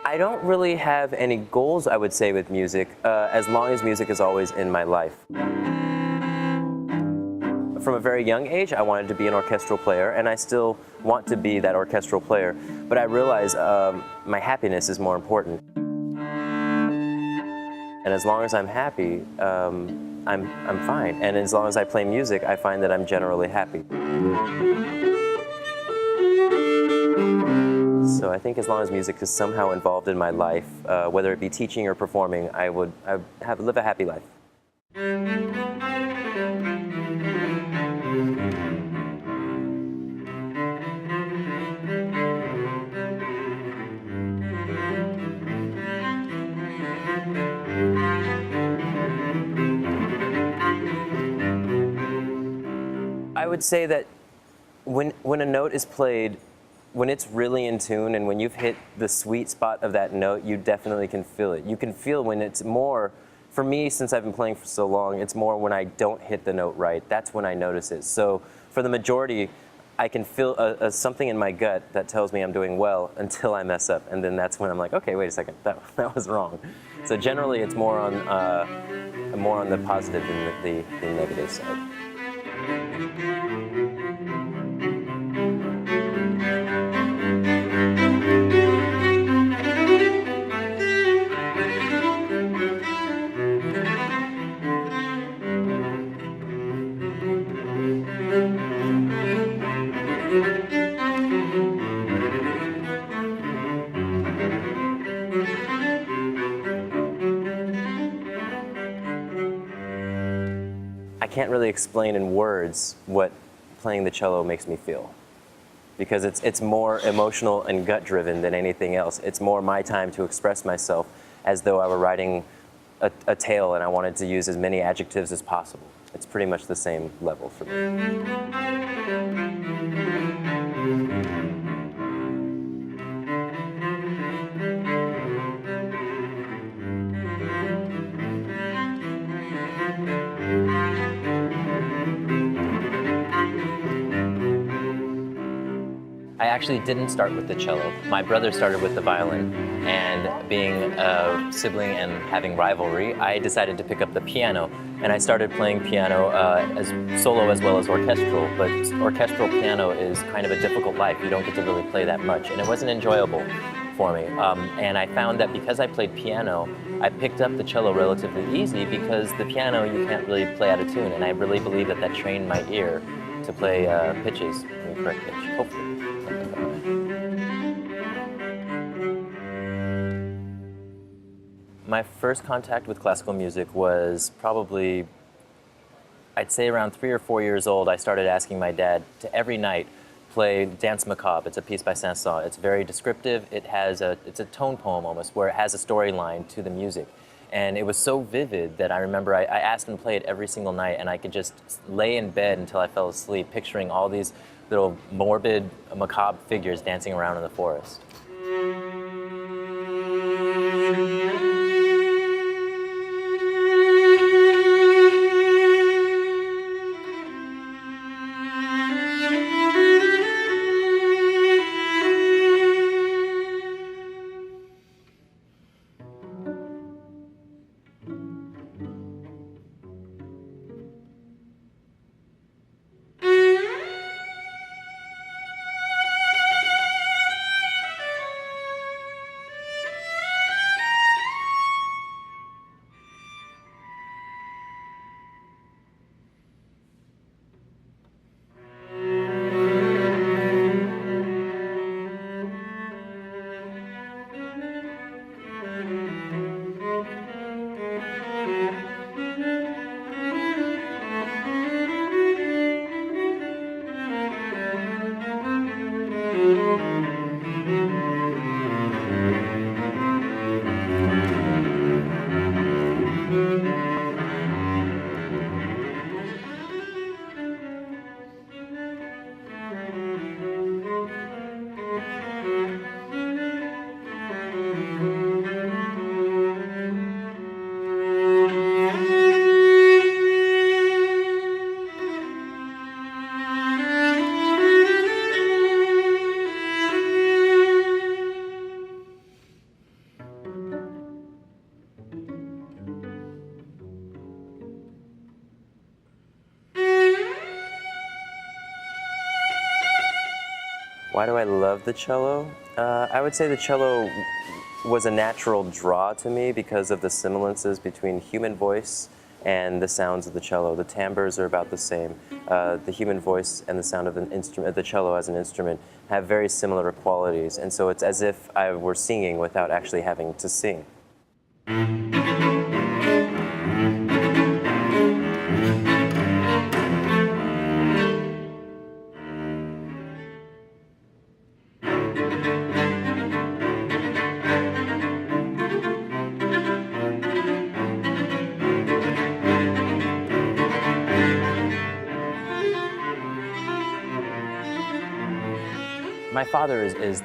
I don't really have any goals, I would say, with music, as long as music is always in my life. From a very young age, I wanted to be an orchestral player, and I still want to be that orchestral player. But I realize my happiness is more important. And as long as I'm happy, I'm fine. And as long as I play music, I find that I'm generally happy. So I think as long as music is somehow involved in my life, whether it be teaching or performing, I would live a happy life. I would say that when a note is played, when it's really in tune and when you've hit the sweet spot of that note, you definitely can feel it. You can feel when it's more, for me, since I've been playing for so long, it's more when I don't hit the note right. That's when I notice it. So for the majority, I can feel something in my gut that tells me I'm doing well until I mess up. And then that's when I'm like, okay, wait a second, that was wrong. So generally, it's more on the positive than the negative side. I can't really explain in words what playing the cello makes me feel, because it's more emotional and gut-driven than anything else. It's more my time to express myself as though I were writing a tale and I wanted to use as many adjectives as possible. It's pretty much the same level for me. I actually didn't start with the cello. My brother started with the violin, and being a sibling and having rivalry, I decided to pick up the piano. And I started playing piano as solo as well as orchestral, but orchestral piano is kind of a difficult life. You don't get to really play that much, and it wasn't enjoyable for me. And I found that because I played piano, I picked up the cello relatively easy, because the piano you can't really play out of tune, and I really believe that that trained my ear to play pitches in the correct pitch, hopefully. My first contact with classical music was probably, I'd say around 3 or 4 years old. I started asking my dad to every night play Danse Macabre. It's a piece by Saint-Saëns. It's very descriptive. It's a tone poem almost, where it has a storyline to the music. And it was so vivid that I remember I asked him to play it every single night, and I could just lay in bed until I fell asleep, picturing all these little morbid, macabre figures dancing around in the forest. Why do I love the cello? I would say the cello was a natural draw to me because of the semblances between human voice and the sounds of the cello. The timbres are about the same. The human voice and the sound of an instrument, the cello as an instrument, have very similar qualities, and so it's as if I were singing without actually having to sing. My father has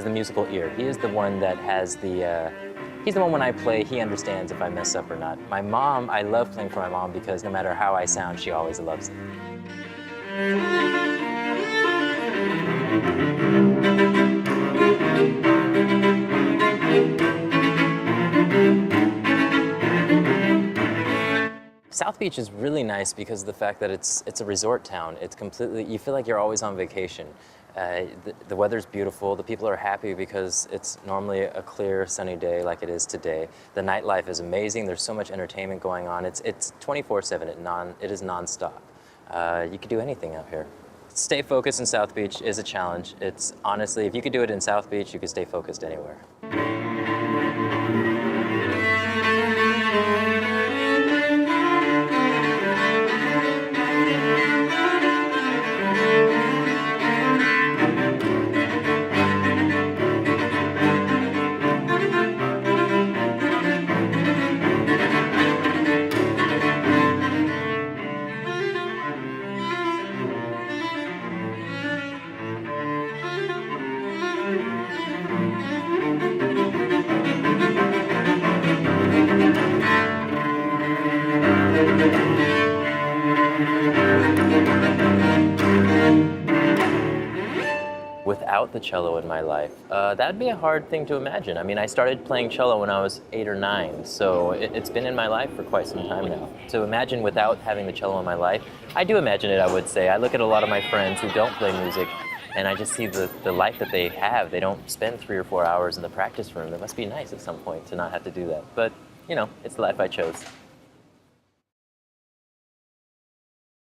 the musical ear. He is the one that has he's the one when I play, he understands if I mess up or not. My mom, I love playing for my mom because no matter how I sound, she always loves it. South Beach is really nice because of the fact that it's a resort town. It's completely, you feel like you're always on vacation. The weather's beautiful, the people are happy because it's normally a clear, sunny day like it is today. The nightlife is amazing, there's so much entertainment going on. It's 24/7, it is non-stop. You could do anything out here. Stay focused in South Beach is a challenge. It's honestly, if you could do it in South Beach, you could stay focused anywhere. Without the cello in my life, that'd be a hard thing to imagine. I mean, I started playing cello when I was 8 or 9, so it's been in my life for quite some time now. To imagine without having the cello in my life, I do imagine it, I would say. I look at a lot of my friends who don't play music, and I just see the life that they have. They don't spend 3 or 4 hours in the practice room. It must be nice at some point to not have to do that. But, you know, it's the life I chose.